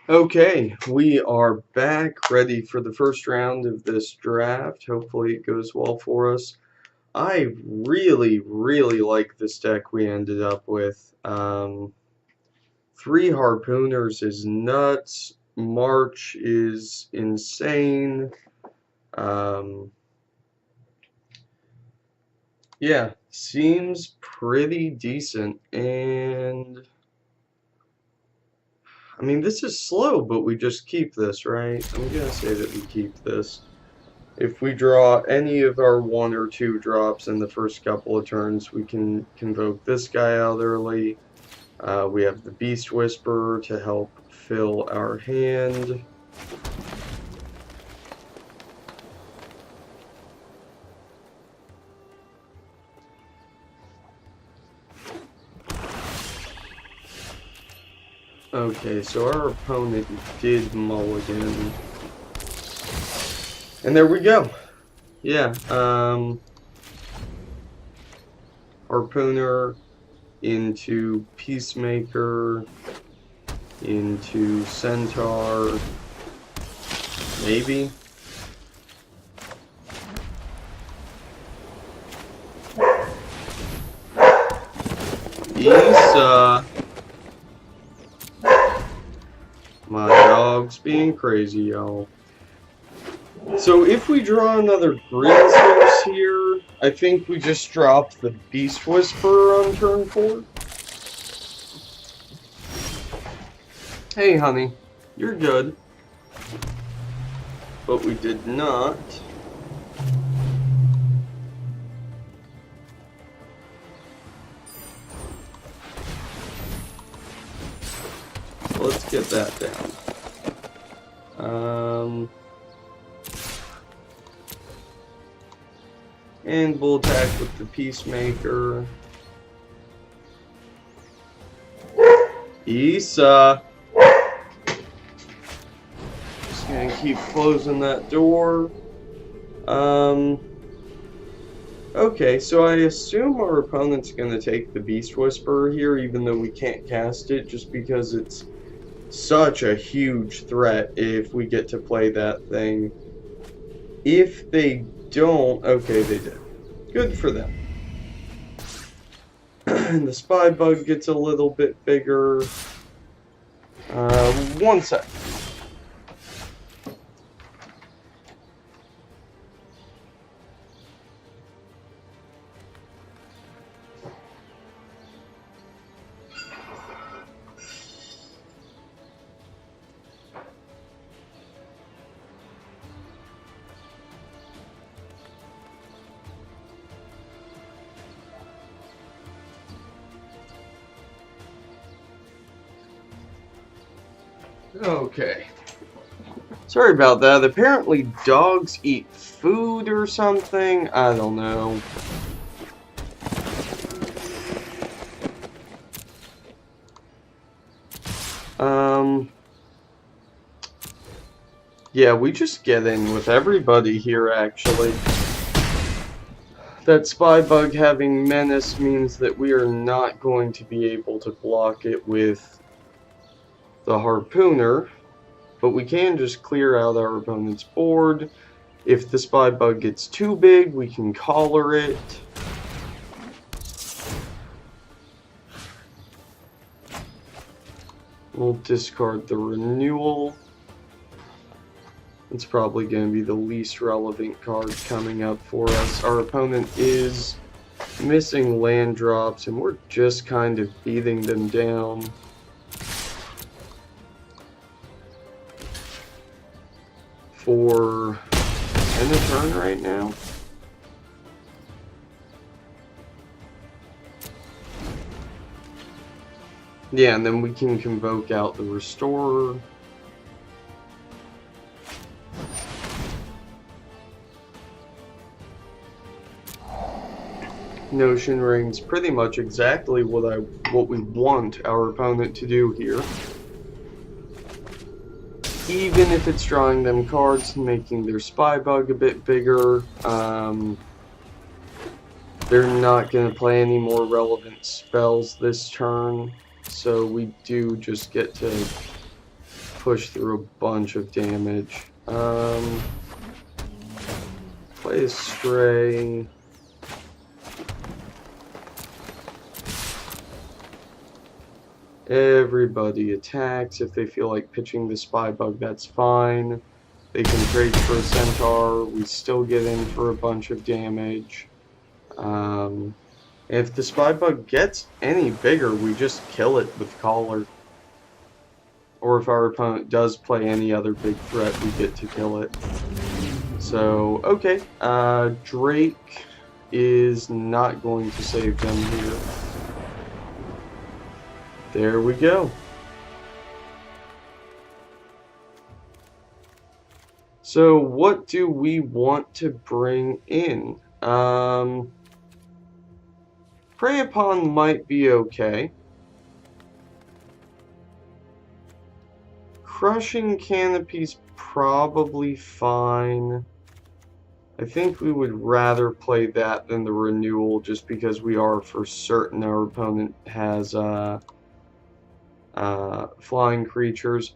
Okay, we are back ready for the first round of this draft. Hopefully it goes well for us. I really like this deck we ended up with. Three Harpooners is nuts. March is insane. Um, yeah, seems pretty decent. And I mean, this is slow, but we just keep this, right? I'm gonna say that we keep this. If we draw any of our 1 or 2 drops in the first couple of turns, we can convoke this guy out early. We have the Beast Whisperer to help fill our hand. Okay, so our opponent did mulligan. And there we go. Yeah, Harpooner into Peacemaker, into Centaur, maybe. Issa. My dog's being crazy, y'all. So if we draw another green source here, I think we just drop the Beast Whisperer on turn 4. Hey, honey, you're good. But we did not. So let's get that down. And we'll attack with the Peacemaker. Issa! Just gonna keep closing that door. Okay, so I assume our opponent's gonna take the Beast Whisperer here, even though we can't cast it, just because it's such a huge threat if we get to play that thing. If they don't, okay, they did. Good for them. And the Spy Bug gets a little bit bigger. 1 sec. Okay. Sorry about that. Apparently dogs eat food or something. I don't know. Yeah, we just get in with everybody here, actually. That Spy Bug having Menace means that we are not going to be able to block it with the Harpooner, but we can just clear out our opponent's board. If the Spy Bug gets too big, we can collar it. We'll discard the Renewal. It's probably going to be the least relevant card coming up for us. Our opponent is missing land drops, and we're just kind of beating them down. For 10 a turn right now. Yeah, and then we can convoke out the Restorer. Notion Ring's pretty much exactly what we want our opponent to do here. Even if it's drawing them cards and making their Spy Bug a bit bigger, they're not going to play any more relevant spells this turn, so we do just get to push through a bunch of damage. Play a Stray. Everybody attacks. If they feel like pitching the Spy Bug, that's fine. They can trade for a Centaur. We still get in for a bunch of damage. If the Spy Bug gets any bigger, we just kill it with Collar. Or if our opponent does play any other big threat, we get to kill it. So, okay. Drake is not going to save them here. There we go. So, what do we want to bring in? Prey Upon might be okay. Crushing Canopy's probably fine. I think we would rather play that than the Renewal, just because we are for certain our opponent has flying creatures.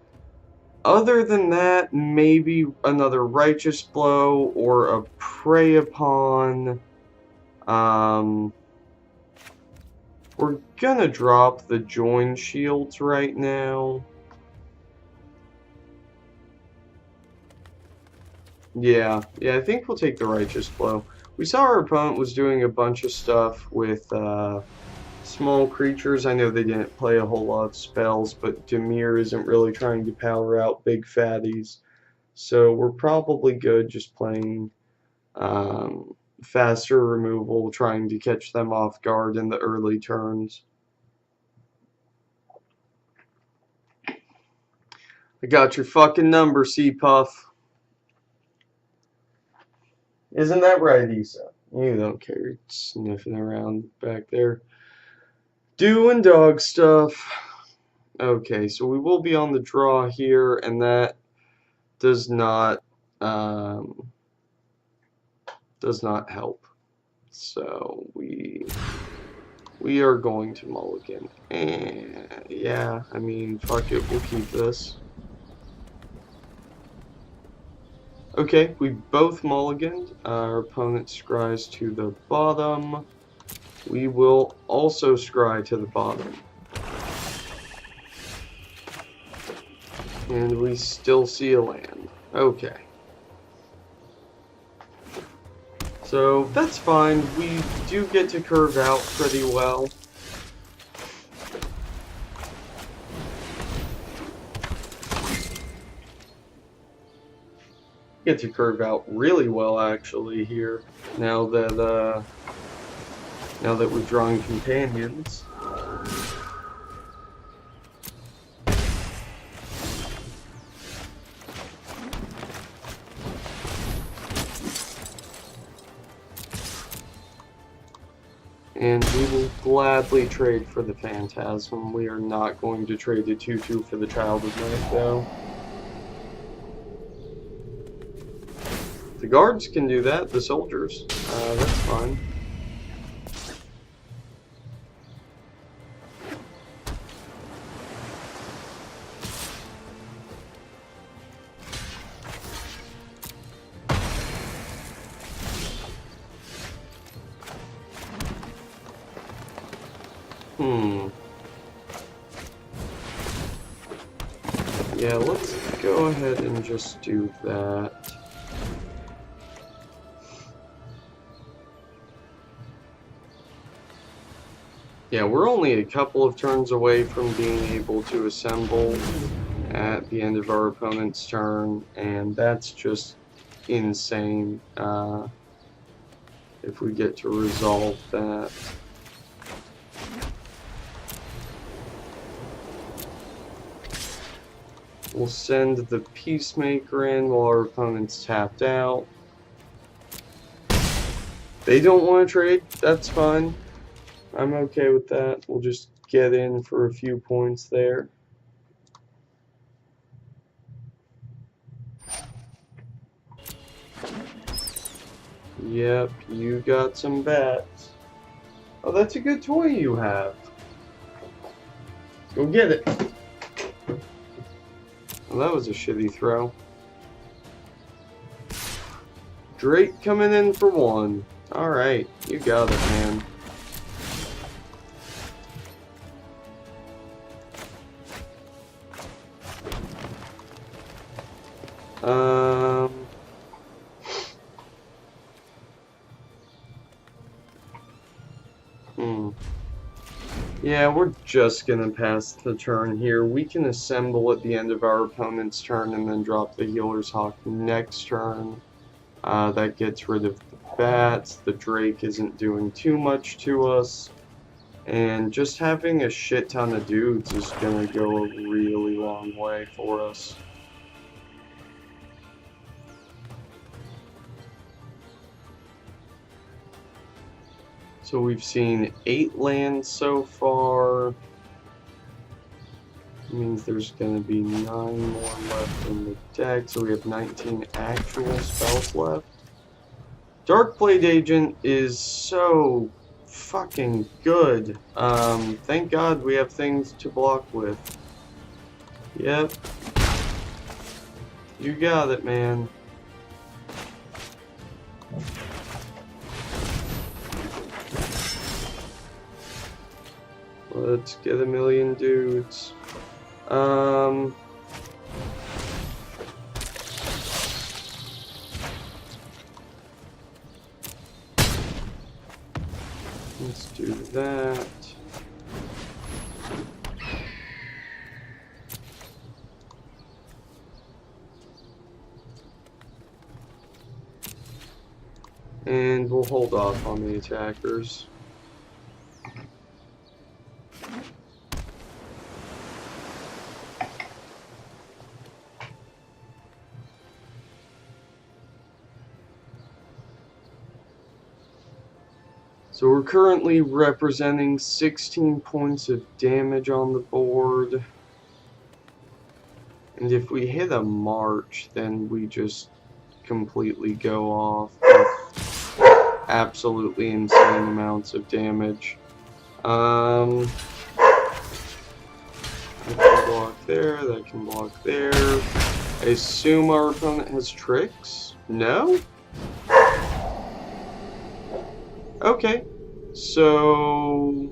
Other than that, maybe another Righteous Blow or a Prey Upon. We're gonna drop the Join Shields right now. Yeah, I think we'll take the Righteous Blow. We saw our opponent was doing a bunch of stuff with small creatures. I know they didn't play a whole lot of spells, but Dimir isn't really trying to power out big fatties. So we're probably good just playing faster removal, trying to catch them off guard in the early turns. I got your fucking number, C-Puff. Isn't that right, Issa? You don't care. Sniffing around back there. Doing dog stuff. Okay, so we will be on the draw here, and that does not help. So we are going to mulligan. And yeah, I mean, fuck it, we'll keep this. Okay, we both mulliganed. Our opponent scries to the bottom. We will also scry to the bottom. And we still see a land. Okay. So, that's fine. We do get to curve out pretty well. Get to curve out really well, actually, here. Now that we're drawing companions. And we will gladly trade for the Phantasm. We are not going to trade the 2/2 for the Child of Night, though. The guards can do that, the soldiers. That's fine. Yeah, let's go ahead and just do that. Yeah, we're only a couple of turns away from being able to assemble at the end of our opponent's turn, and that's just insane if we get to resolve that. We'll send the Peacemaker in while our opponent's tapped out. They don't want to trade, that's fine. I'm okay with that. We'll just get in for a few points there. Yep, you got some bats. Oh, that's a good toy you have. Go get it. Well, that was a shitty throw. Drake coming in for 1. Alright, you got it, man. Yeah, we're just gonna pass the turn here. We can assemble at the end of our opponent's turn and then drop the Healer's Hawk next turn. That gets rid of the bats. The Drake isn't doing too much to us. And just having a shit ton of dudes is gonna go a really long way for us. So we've seen 8 lands so far. It means there's going to be 9 more left in the deck, so we have 19 actual spells left. Darkblade Agent is so fucking good. Thank God we have things to block with. Yep. You got it, man. Let's get a million dudes. Let's do that. And we'll hold off on the attackers. So we're currently representing 16 points of damage on the board. And if we hit a march, then we just completely go off with absolutely insane amounts of damage. That can block there, that can block there. I assume our opponent has tricks? No? Okay, so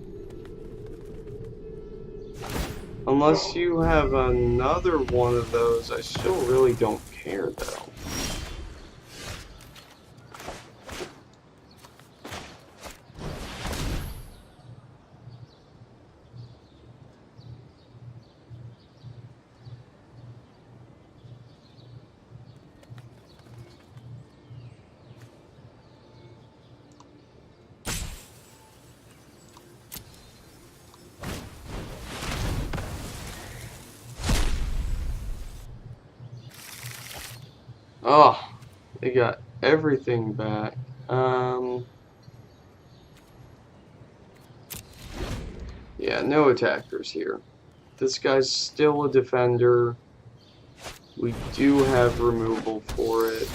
unless you have another one of those, I still really don't care though. Oh, they got everything back. Yeah, no attackers here. This guy's still a defender. We do have removal for it.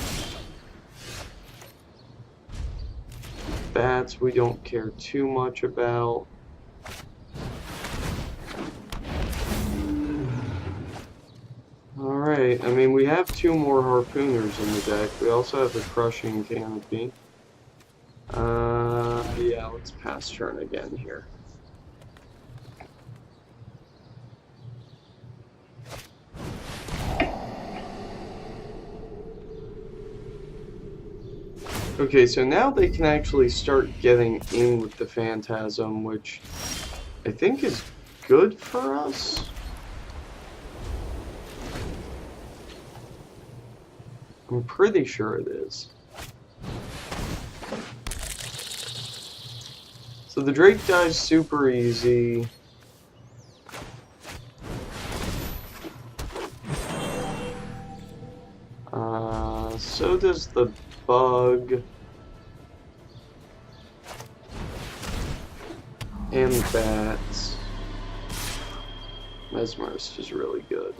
Bats we don't care too much about. Alright, I mean, we have 2 more harpooners in the deck. We also have a crushing canopy. Yeah, let's pass turn again here. Okay, so now they can actually start getting in with the Phantasm, which I think is good for us. I'm pretty sure it is. So the Drake dies super easy. So does the bug. And the bats. Mesmerist is really good.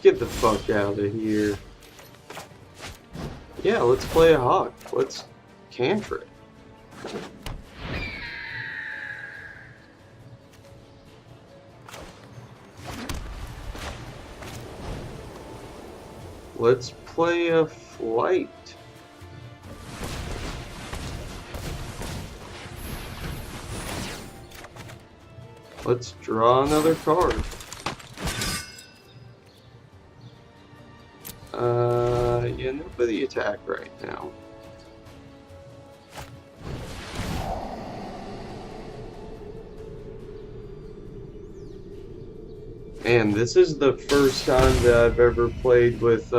Get the fuck out of here. Yeah, let's play a hawk. Let's cantrip. Let's play a flight. Let's draw another card. Yeah, nobody attack right now. Man, this is the first time that I've ever played with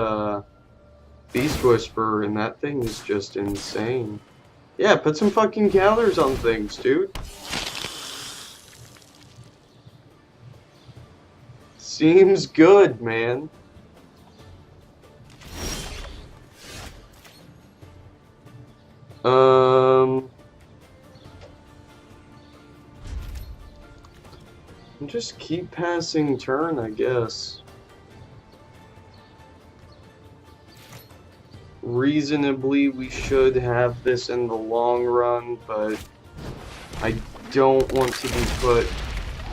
Beast Whisperer, and that thing is just insane. Yeah, put some fucking counters on things, dude. Seems good, man. Just keep passing turn, I guess. Reasonably, we should have this in the long run, but I don't want to be put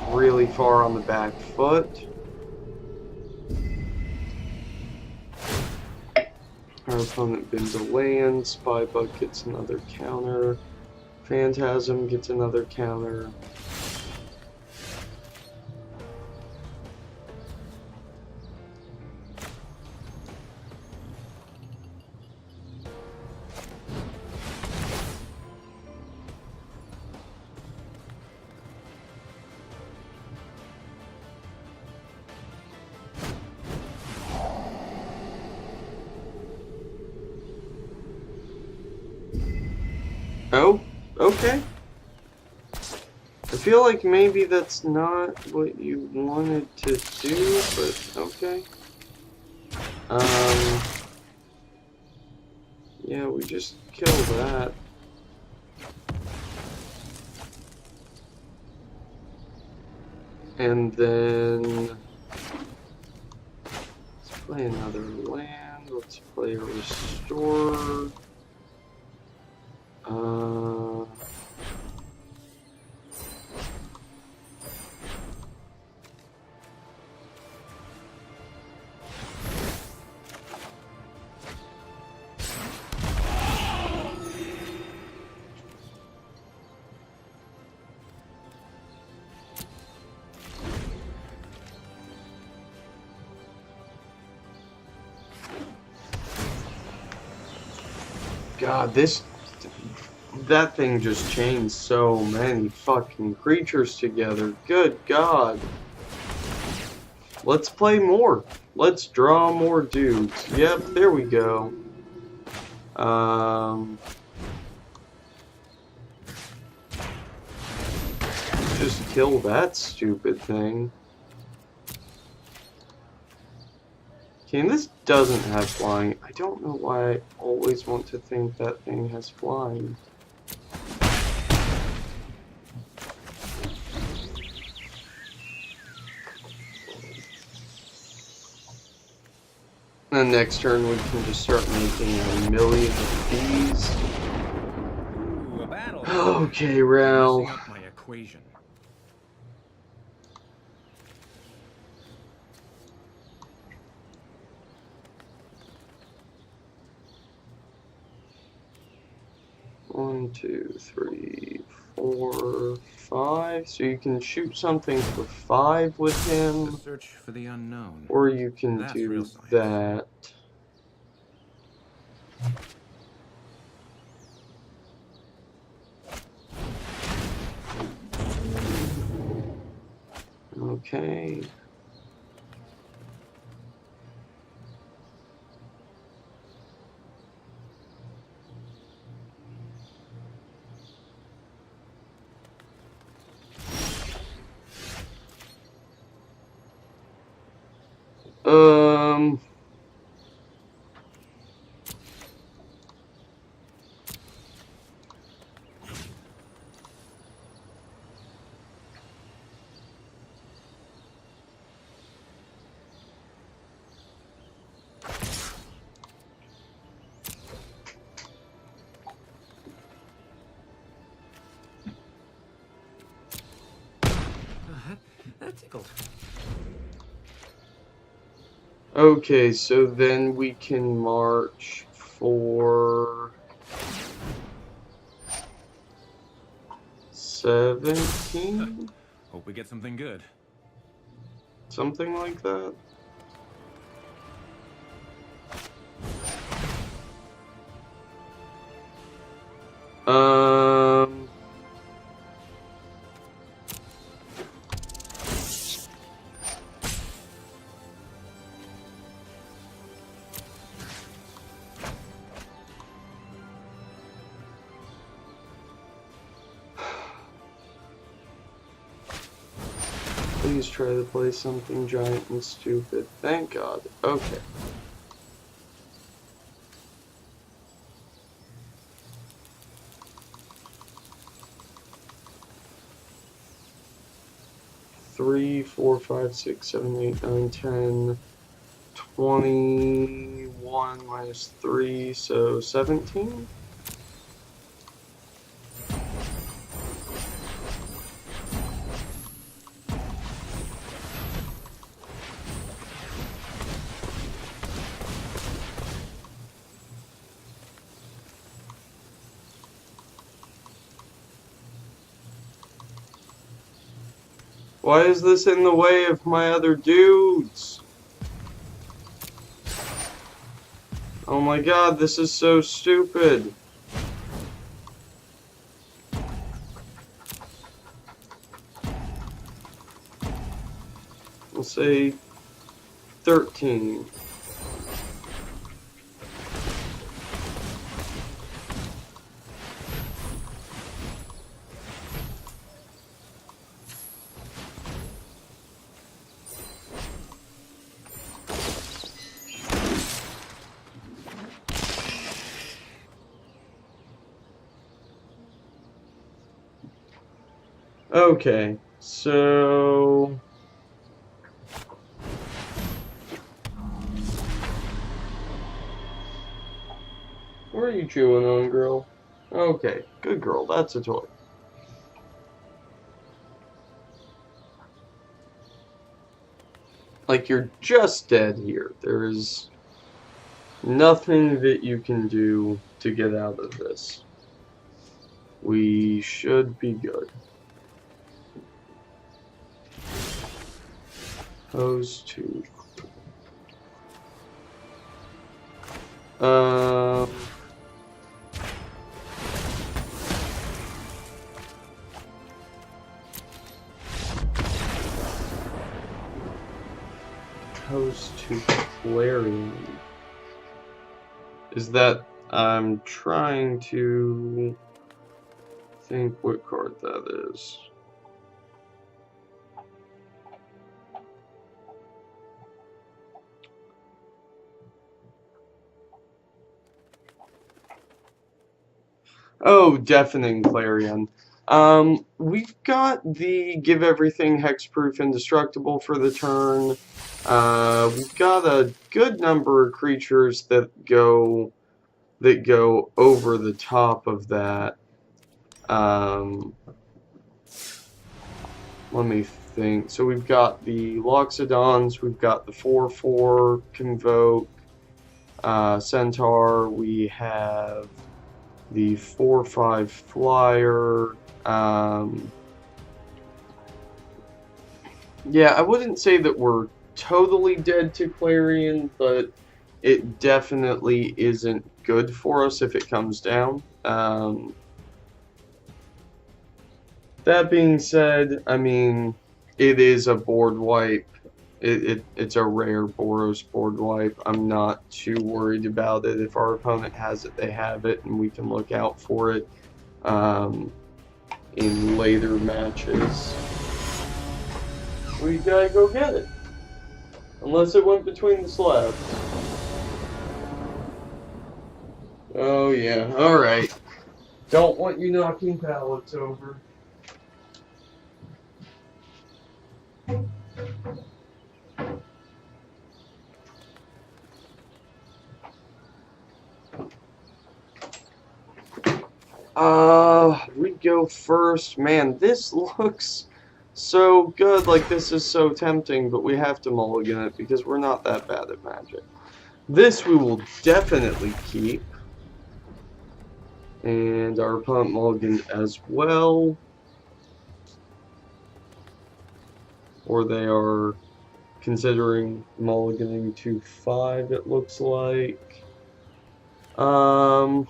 really far on the back foot. Our opponent bins a land, Spybug gets another counter, Phantasm gets another counter. Oh, okay. I feel like maybe that's not what you wanted to do, but okay. Yeah, we just kill that. And then let's play another land. Let's play a restore. God, that thing just chains so many fucking creatures together. Good God. Let's play more. Let's draw more dudes. Yep, there we go. Just kill that stupid thing. Okay, and this doesn't have flying. I don't know why I always want to think that thing has flying. And next turn we can just start making a million of these. Ooh, a battle. Okay, Rel. Messing up my equation. One, two, three, 4, 5. So you can shoot something for 5 with him. The search for the unknown. Or you can That's do real science. that. Okay. That tickled. Okay, so then we can march for 17? Hope we get something good. Something like that. Um, Please try to play something giant and stupid. Thank God. Okay. Three, 4, 5, 6, 7, 8, 9, 10, 21 minus 3, so 17? Why is this in the way of my other dudes? Oh my God, this is so stupid. We'll say 13. Okay, so what are you chewing on, girl? Okay, good girl, that's a toy. Like, you're just dead here. There is nothing that you can do to get out of this. We should be good. Pose 2. Um... Pose 2 Clarion. Is that... I'm trying to think what card that is. Oh, Deafening Clarion. We've got the Give Everything Hexproof Indestructible for the turn. We've got a good number of creatures that go over the top of that. Let me think. So we've got the Loxodons, we've got the 4/4 Convoke Centaur, we have the 4/5 Flyer. Yeah, I wouldn't say that we're totally dead to Clarion, but it definitely isn't good for us if it comes down. That being said, I mean, it is a board wipe. It's a rare Boros board wipe. I'm not too worried about it. If our opponent has it, they have it, and we can look out for it in later matches. We gotta go get it. Unless it went between the slabs. Oh yeah, alright. Don't want you knocking pallets over. We go first. Man, this looks So good, like this is so tempting, but we have to mulligan it because we're not that bad at Magic. This we will definitely keep. And our opponent mulliganed as well. Or they are considering mulliganing to 5, it looks like. Yeah,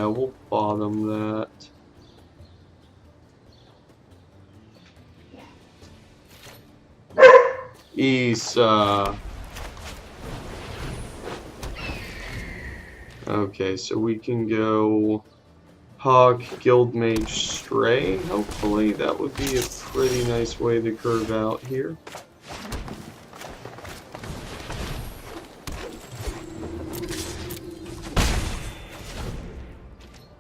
we'll bottom that. Isa. Okay, so we can go Hawk, Guildmage, Stray, hopefully. That would be a pretty nice way to curve out here.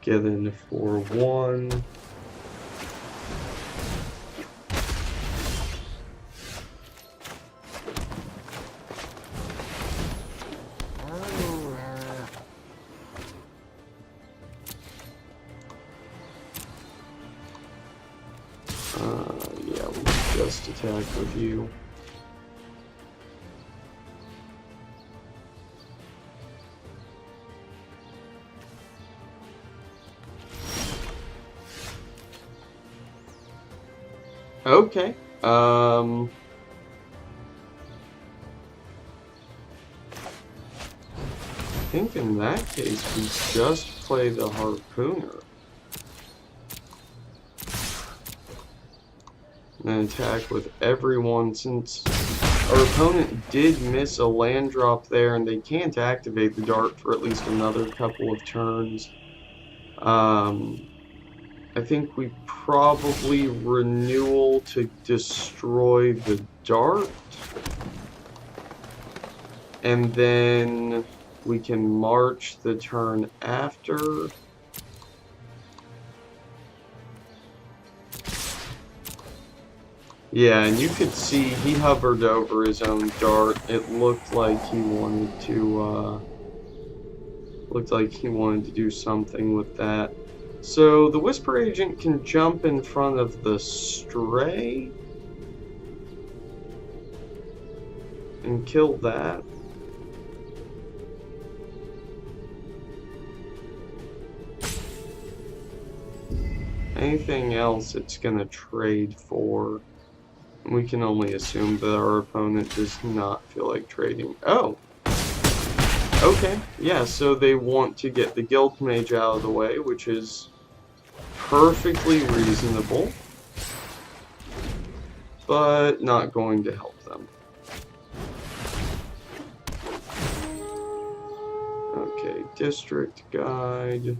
Get in for 1. Yeah, we'll just attack with you. Okay. I think in that case we just play the Harpooner. And then attack with everyone, since our opponent did miss a land drop there and they can't activate the dart for at least another couple of turns. I think we probably renewal to destroy the dart. And then we can march the turn after. Yeah, and you could see he hovered over his own dart. It looked like he wanted to do something with that. So the Whisper Agent can jump in front of the Stray and kill that. Anything else it's gonna trade for. We can only assume that our opponent does not feel like trading. Oh! Okay, yeah, so they want to get the Guildmage out of the way, which is perfectly reasonable, but not going to help them. Okay, District Guide.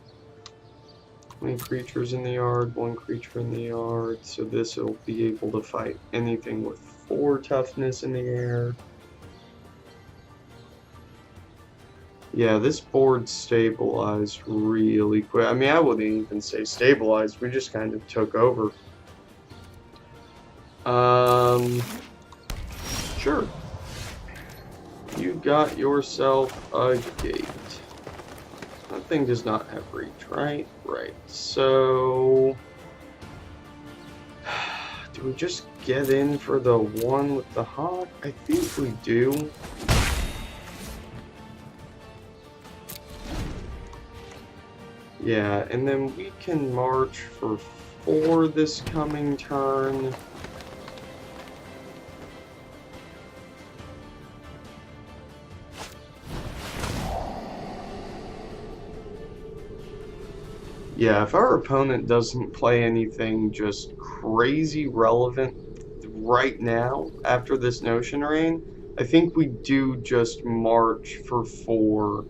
20 creatures in the yard, 1 creature in the yard, so this will be able to fight anything with 4 toughness in the air. Yeah, this board stabilized really quick. I mean, I wouldn't even say stabilized, we just kind of took over. Sure. You got yourself a gate. That thing does not have reach, right? Right. So do we just get in for the one with the hawk? I think we do. Yeah, and then we can march for 4 this coming turn. Yeah, if our opponent doesn't play anything just crazy relevant right now, after this Notion Rain, I think we do just march for 4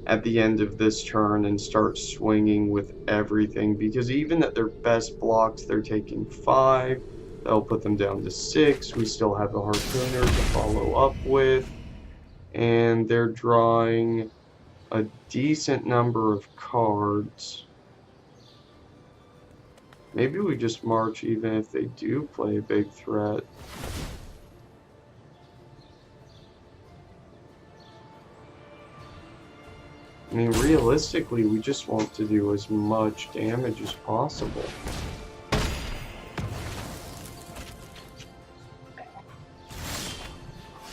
at the end of this turn and start swinging with everything, because even at their best blocks, they're taking 5. That'll put them down to 6. We still have the Harpooner to follow up with, and they're drawing a decent number of cards. Maybe we just march even if they do play a big threat. I mean, realistically, we just want to do as much damage as possible.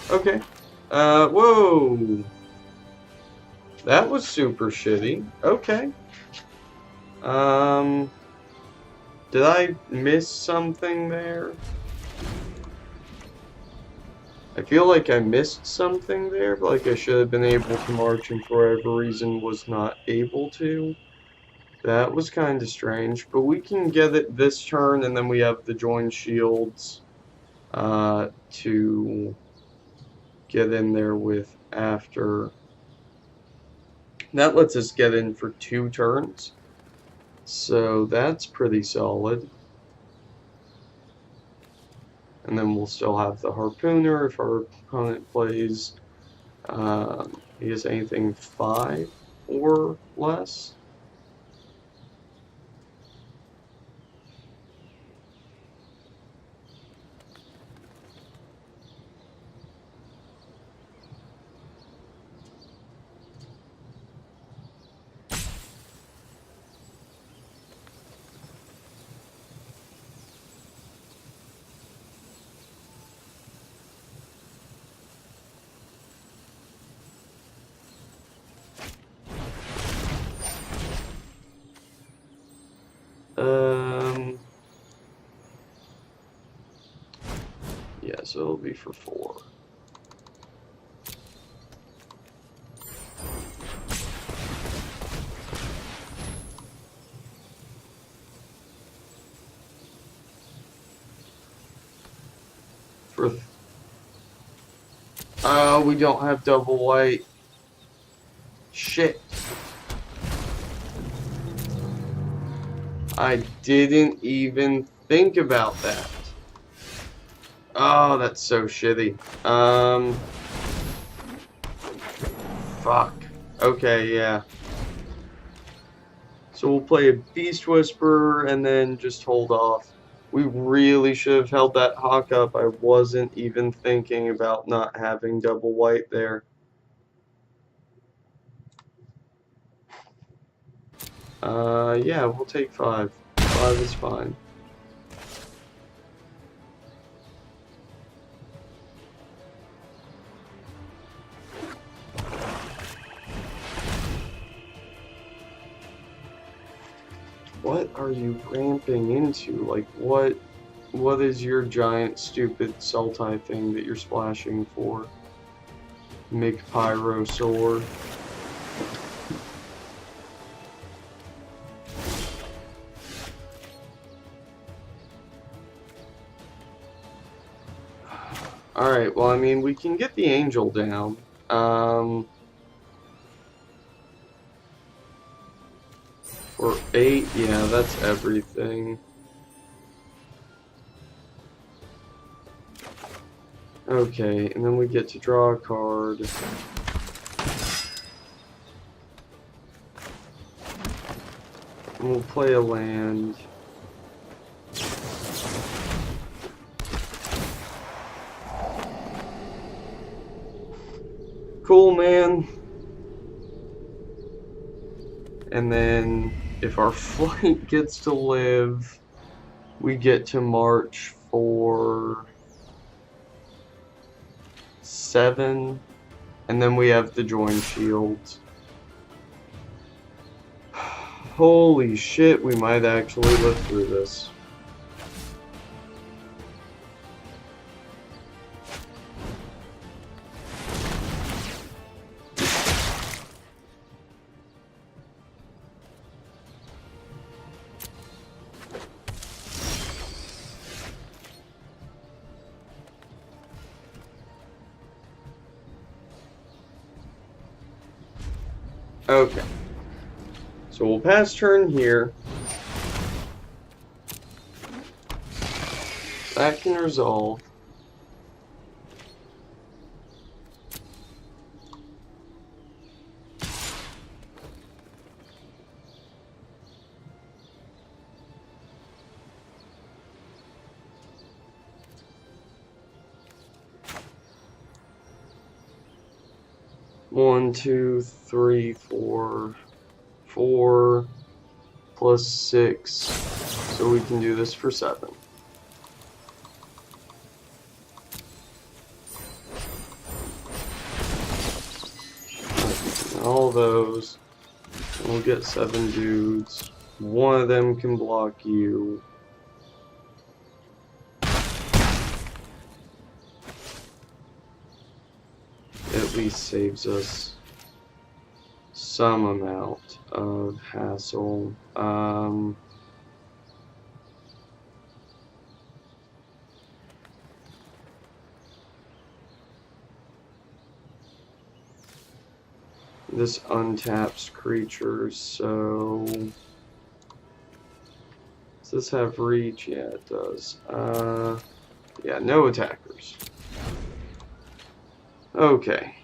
Okay. Whoa. That was super shitty. Okay. Did I miss something there? I feel like I missed something there, like I should have been able to march and for whatever reason was not able to. That was kind of strange, but we can get it this turn and then we have the joined shields to get in there with after. That lets us get in for 2 turns, so that's pretty solid. And then we'll still have the harpooner if our opponent plays, I guess anything 5 or less. Yeah, so it'll be for 4. We don't have double white. Shit. I didn't even think about that. Oh, that's so shitty. Fuck. Okay, yeah. So we'll play a Beast Whisperer and then just hold off. We really should have held that hawk up. I wasn't even thinking about not having double white there. Yeah, we'll take 5. 5 is fine. What are you ramping into? Like, what is your giant, stupid Sultai thing that you're splashing for? Make Pyro Sword. Alright, well, I mean, we can get the Angel down. For 8, yeah, that's everything. Okay, and then we get to draw a card. And we'll play a land. Cool, man. And then, if our flight gets to live, we get to march for 7, and then we have the join shields. Holy shit, we might actually live through this. Okay. So we'll pass turn here. That can resolve. One, two, three, 4. 4 plus 6. So we can do this for 7. those. We'll get 7 dudes. One of them can block you. At least saves us some amount of hassle. This untaps creatures, so does this have reach? Yeah, it does. Yeah, no attackers. Okay.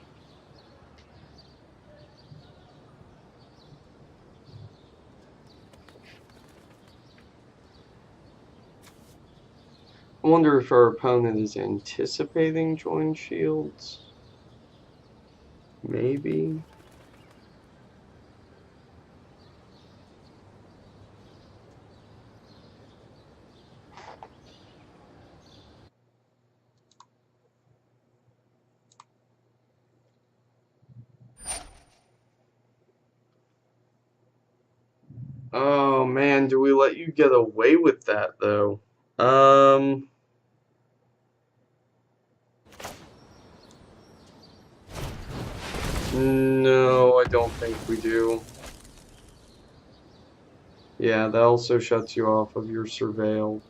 I wonder if our opponent is anticipating join shields. Maybe. Oh man, do we let you get away with that though? No, I don't think we do. Yeah, that also shuts you off of your surveil.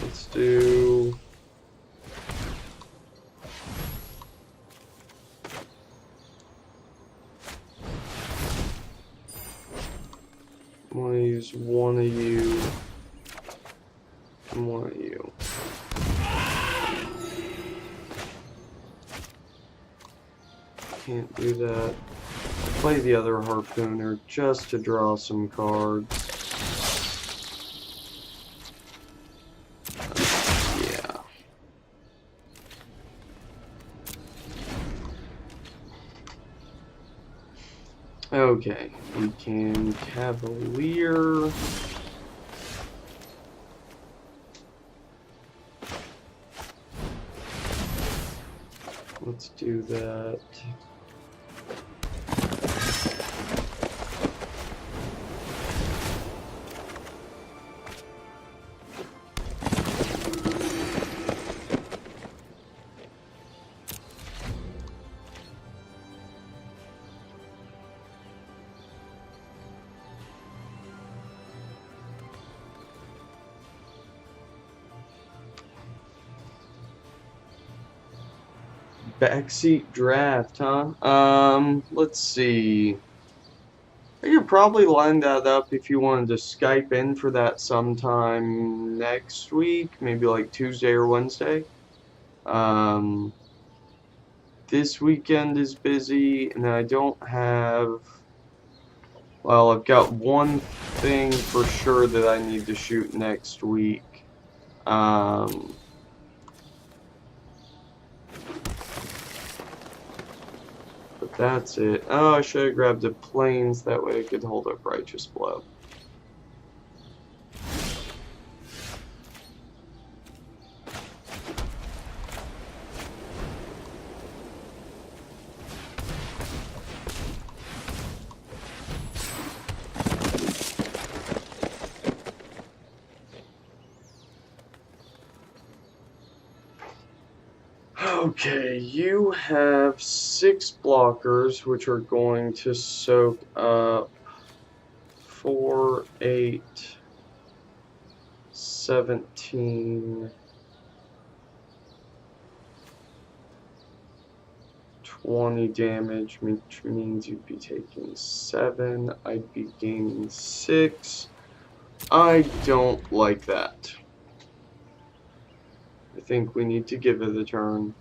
Let's do. I'm gonna use one of you and one of you. Can't do that. I'll play the other harpooner just to draw some cards. Yeah. Okay, we can Cavalier. Let's do that. Backseat draft, huh? Let's see. I could probably line that up if you wanted to Skype in for that sometime next week, maybe like Tuesday or Wednesday. This weekend is busy, and I don't have. Well, I've got one thing for sure that I need to shoot next week. But that's it. Oh, I should have grabbed the planes, that way I could hold up Righteous Blow. Okay, you have 6 blockers, which are going to soak up 4, 8, 17, 20 damage, which means you'd be taking 7. I'd be gaining 6. I don't like that. I think we need to give it a turn.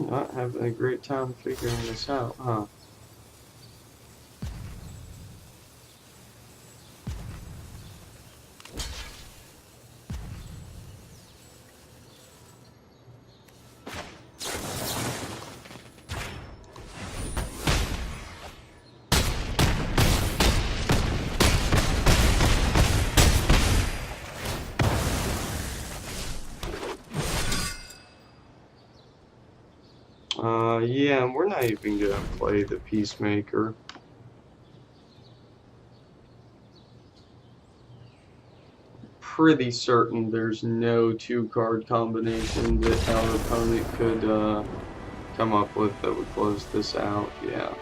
Not having a great time figuring this out, huh? Yeah, we're not even gonna play the Peacemaker. Pretty certain there's no 2-card combination that our opponent could come up with that would close this out. Yeah.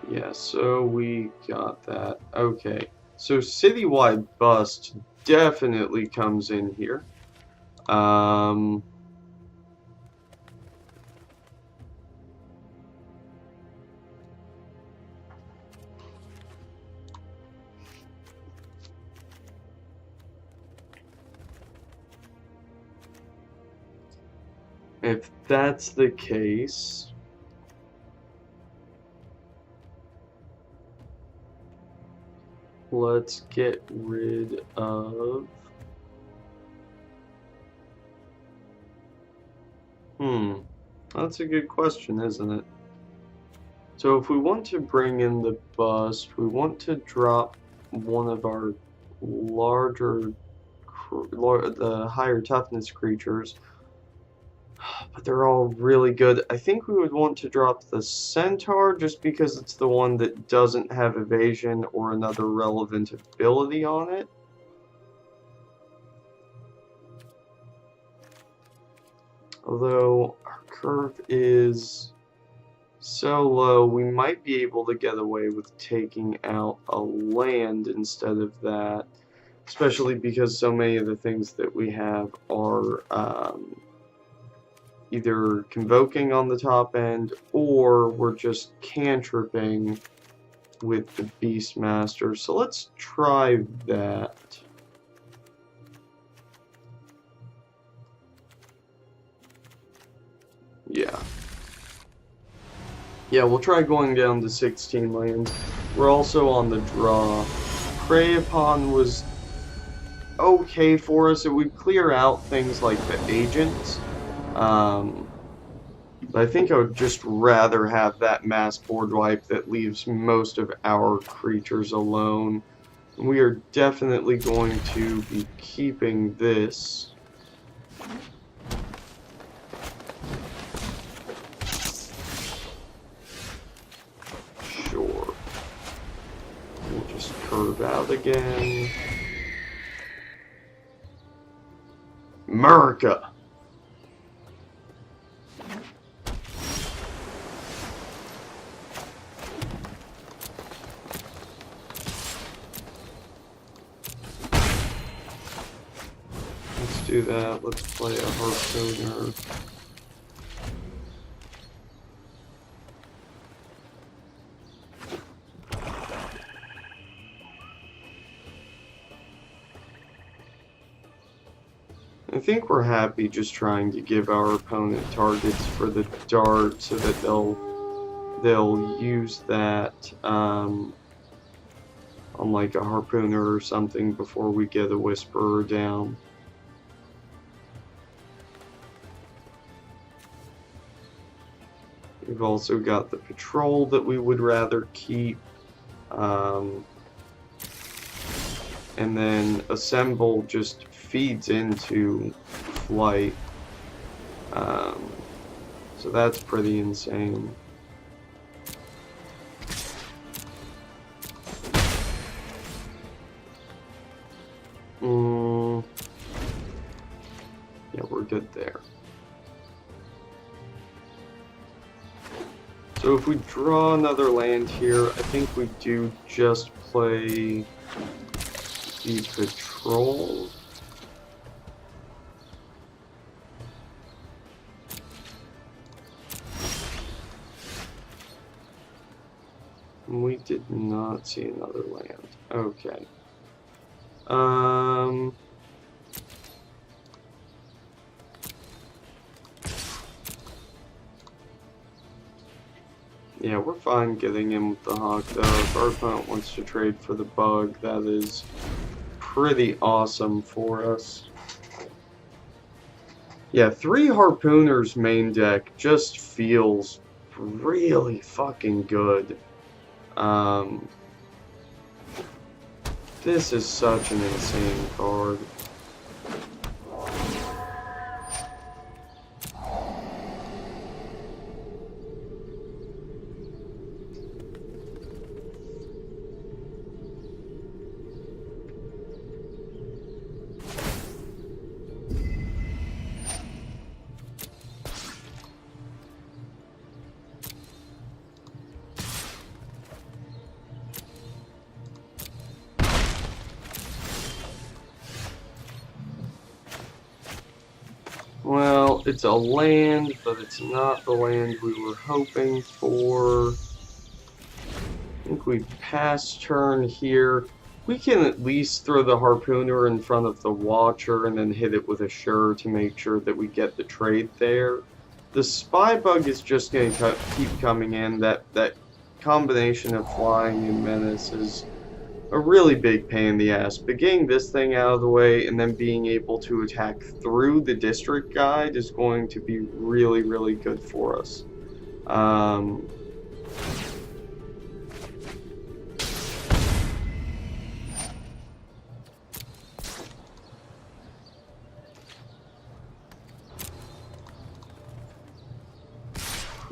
Yeah, so we got that. Okay. So Citywide Bust definitely comes in here. If that's the case, let's get rid of... That's a good question, isn't it? So if we want to bring in the bust, we want to drop one of our the higher toughness creatures, but they're all really good. I think we would want to drop the centaur just because it's the one that doesn't have evasion or another relevant ability on it. Although our curve is so low, we might be able to get away with taking out a land instead of that, especially because so many of the things that we have are either convoking on the top end, or we're just cantripping with the Beastmaster. So let's try that. Yeah. Yeah, we'll try going down to 16 lands. We're also on the draw. Prey Upon was okay for us. It would clear out things like the agents. But I think I would just rather have that mass board wipe that leaves most of our creatures alone. We are definitely going to be keeping this. Sure. We'll just curve out again. America! Let's do that. Let's play a Harpooner. I think we're happy just trying to give our opponent targets for the dart so that they'll use that on like a Harpooner or something before we get a Whisperer down. We've also got the Patrol that we would rather keep. And then Assemble just feeds into Flight. So that's pretty insane. Yeah, we're good there. So if we draw another land here, I think we do just play the Patrol. We did not see another land. Okay. Yeah, we're fine getting in with the Hawk, though. If our opponent wants to trade for the Bug, that is pretty awesome for us. Yeah, 3 Harpooners main deck just feels really fucking good. This is such an insane card. Well, it's a land, but it's not the land we were hoping for. I think we pass turn here. We can at least throw the Harpooner in front of the Watcher and then hit it with a Sure to make sure that we get the trade there. The Spy Bug is just going to keep coming in. That combination of Flying and Menace is a really big pain in the ass, but getting this thing out of the way and then being able to attack through the District Guide is going to be really, really good for us.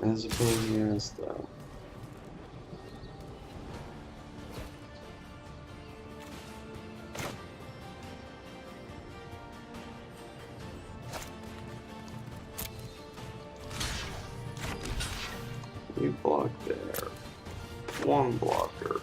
As a pain in the ass, though. You block there. One blocker.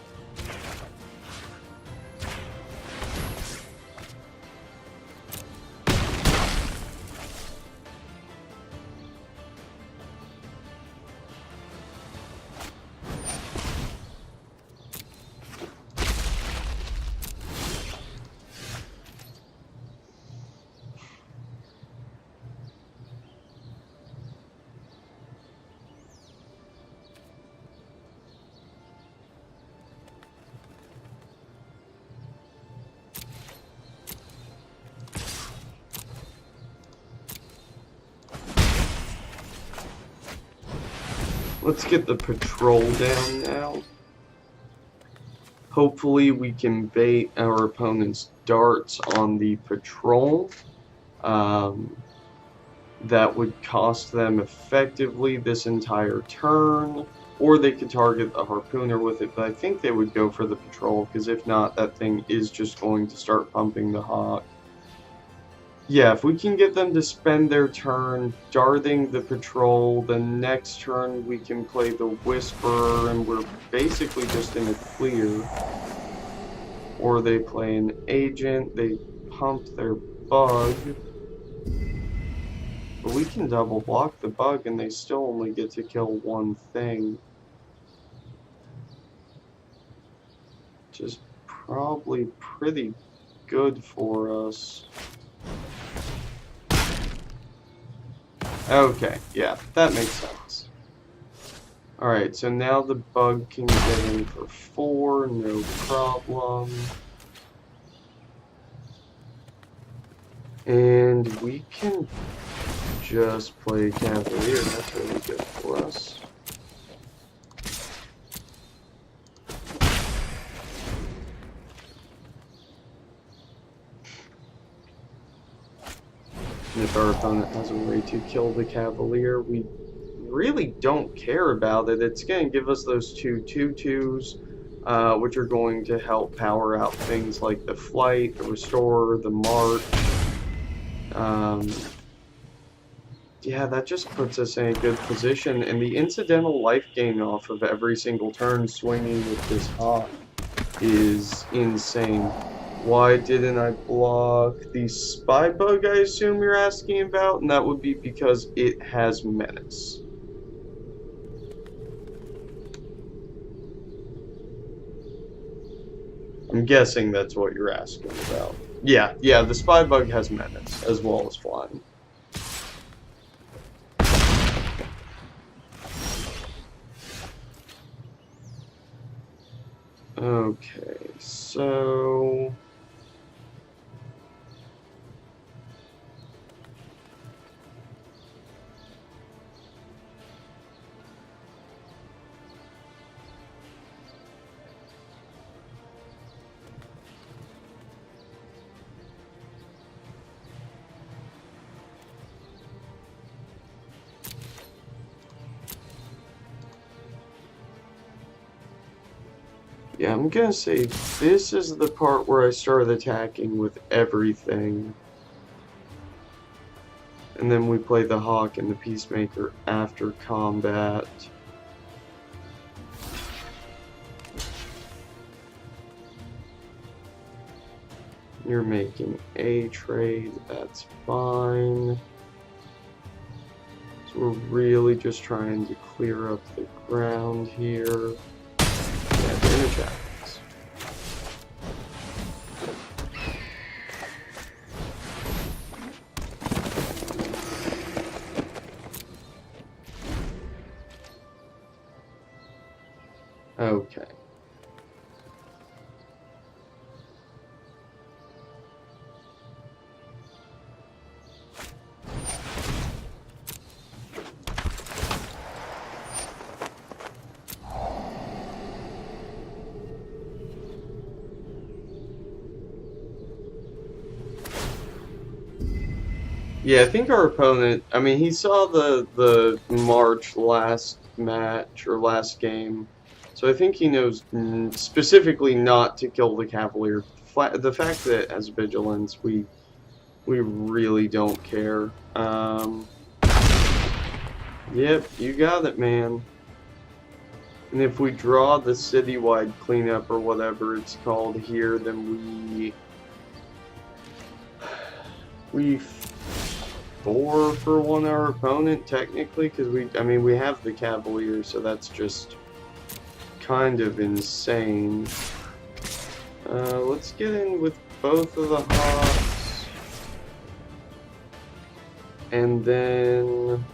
Let's get the patrol down now. Hopefully we can bait our opponent's darts on the patrol. That would cost them effectively this entire turn. Or they could target the Harpooner with it, but I think they would go for the patrol, because if not, that thing is just going to start pumping the Hawk. Yeah, if we can get them to spend their turn darting the patrol, the next turn we can play the Whisperer, and we're basically just in a clear. Or they play an agent, they pump their Bug. But we can double block the Bug, and they still only get to kill one thing. Which is probably pretty good for us. Okay, yeah, that makes sense. Alright, so now the Bug can get in for 4, no problem. And we can just play Cavalier, that's really good for us. And if our opponent has a way to kill the Cavalier, we really don't care about it. It's going to give us those 2 2/2s, which are going to help power out things like the Flight, the Restorer, the March. Yeah, that just puts us in a good position, and the incidental life gain off of every single turn swinging with this Hawk is insane. Why didn't I block the Spy Bug, I assume you're asking about? And that would be because it has Menace. I'm guessing that's what you're asking about. Yeah, the Spy Bug has Menace, as well as Flying. Okay, so... Yeah, I'm gonna say this is the part where I started attacking with everything. And then we play the Hawk and the Peacemaker after combat. You're making a trade, that's fine. So we're really just trying to clear up the ground here. Yeah, damage happens. Okay. Yeah, I think our opponent, I mean, he saw the March last match, or last game, so I think he knows specifically not to kill the Cavalier. The fact that as Vigilance, we really don't care. Yep, you got it, man. And if we draw the citywide cleanup, or whatever it's called here, then we 4 for 1 our opponent, technically, because I mean, we have the Cavalier, so that's just kind of insane. Let's get in with both of the Hawks. And then...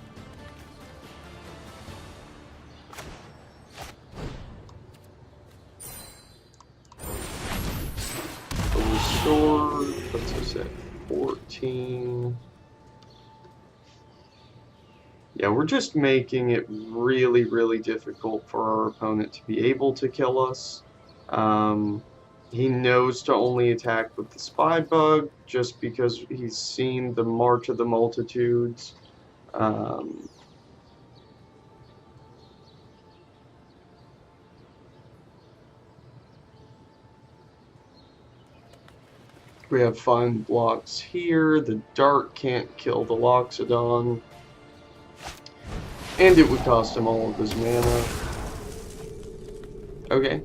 sword, what's this at? 14... Yeah, we're just making it really, really difficult for our opponent to be able to kill us. He knows to only attack with the Spy Bug, just because he's seen the March of the Multitudes. We have fine blocks here. The Dark can't kill the Loxodon. And it would cost him all of his mana. Okay.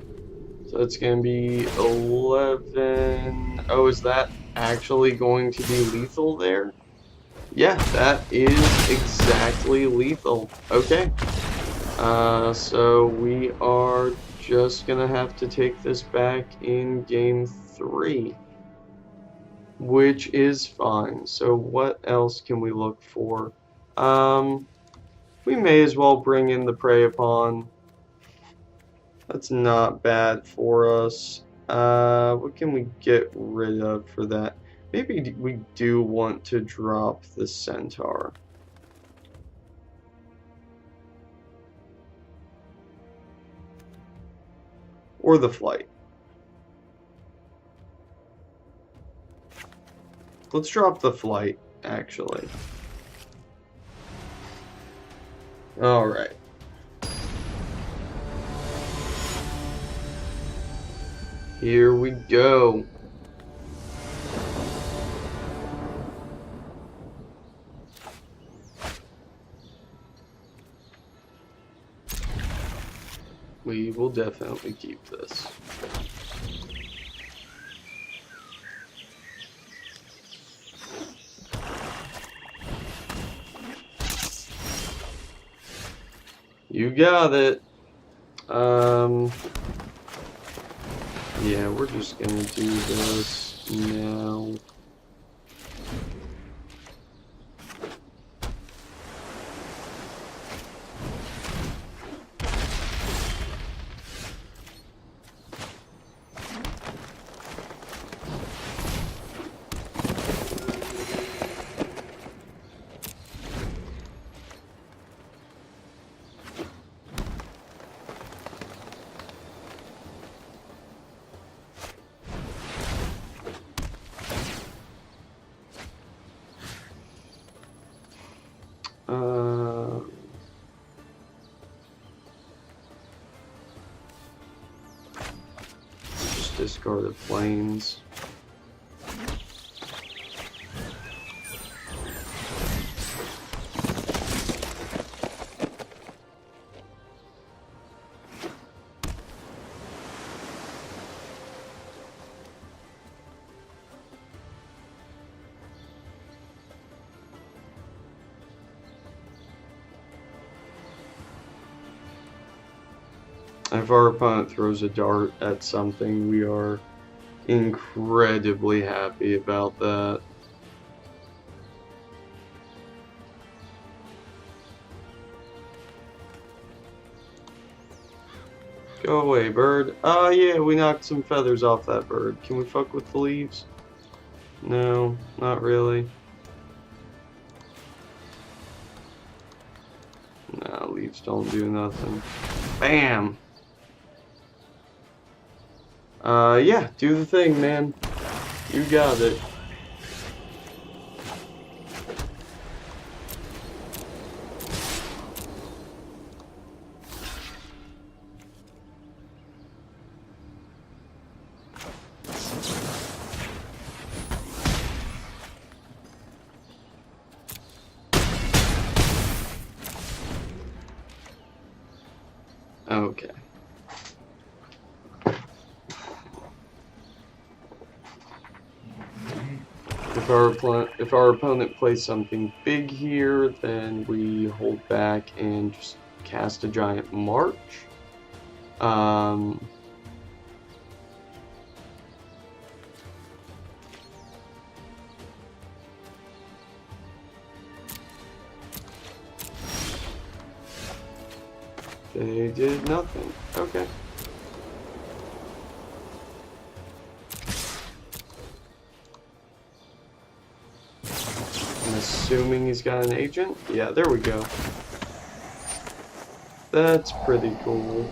So it's going to be 11... Oh, is that actually going to be lethal there? Yeah, that is exactly lethal. Okay. So we are just going to have to take this back in game 3. Which is fine. So what else can we look for? We may as well bring in the Prey Upon. That's not bad for us. What can we get rid of for that? Maybe we do want to drop the Centaur. Or the Flight. Let's drop the Flight, actually. Alright. Here we go. We will definitely keep this. You got it. Yeah, we're just gonna do this now. discarded planes. If our opponent throws a dart at something, we are incredibly happy about that. Go away, bird. Oh yeah, we knocked some feathers off that bird. Can we fuck with the leaves? No, not really. Nah, leaves don't do nothing. Bam! Yeah, do the thing, man. You got it. Okay. If our opponent plays something big here, then we hold back and just cast a giant march. They did nothing. Okay. I'm assuming he's got an agent? Yeah, there we go. That's pretty cool.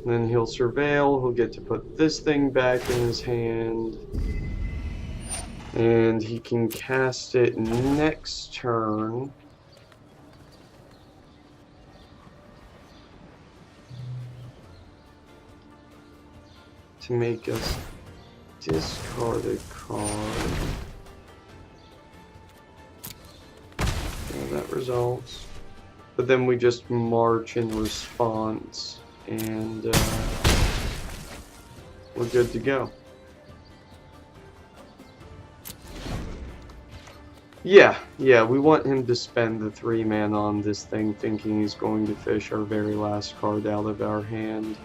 Then he'll surveil, he'll get to put this thing back in his hand. And he can cast it next turn. To make us discard a card. Yeah, that resolves. But then we just march in response, and we're good to go. Yeah, we want him to spend the 3 mana on this thing, thinking he's going to fish our very last card out of our hand.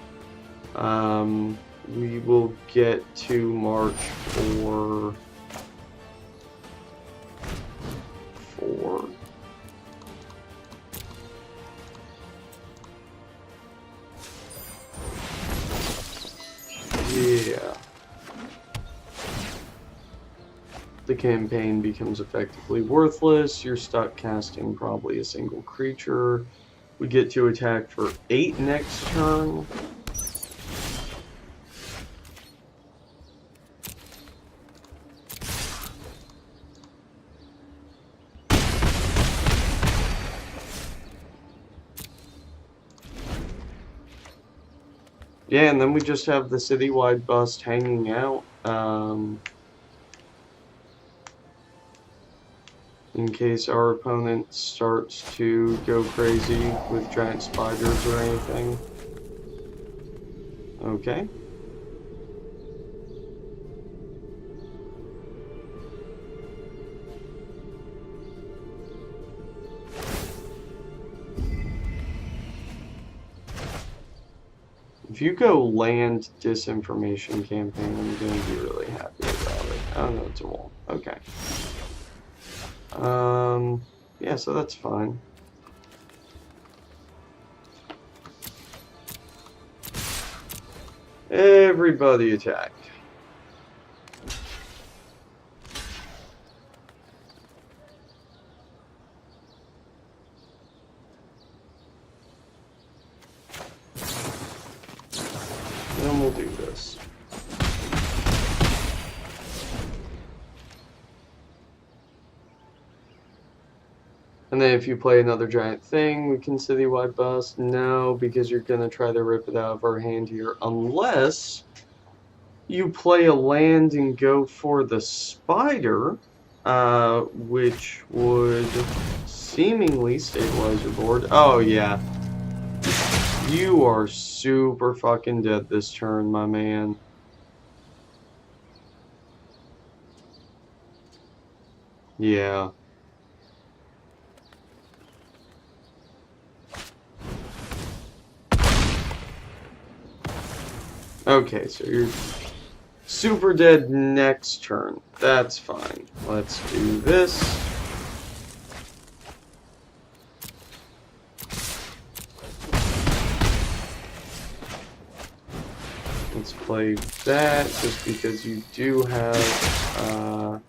We will get to march for 4. Yeah. The campaign becomes effectively worthless. You're stuck casting probably a single creature. We get to attack for 8 next turn. Yeah, and then we just have the citywide bust hanging out. In case our opponent starts to go crazy with giant spiders or anything. Okay. If you go land disinformation campaign, I'm going to be really happy about it. Oh no, it's a wall. Okay. Yeah, so that's fine. Everybody attack. Then we'll do this. And then if you play another giant thing, we can citywide bust. No, because you're going to try to rip it out of our hand here. Unless you play a land and go for the spider, which would seemingly stabilize your board. Oh, yeah. You are super fucking dead this turn, my man. Yeah. Okay, so you're super dead next turn. That's fine. Let's do this. Let's play that just because you do have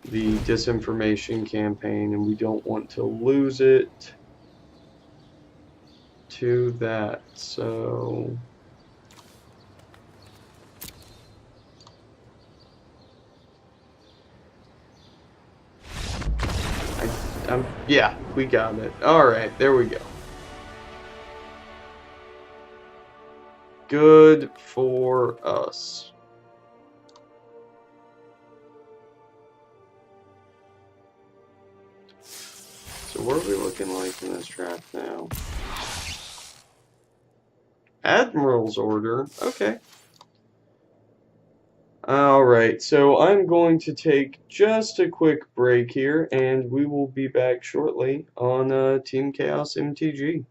the disinformation campaign and we don't want to lose it to that. So yeah, we got it. Alright, there we go. Good for us. So what are we looking like in this draft now? Admiral's Order. Okay. Alright, so I'm going to take just a quick break here, and we will be back shortly on Team Chaos MTG.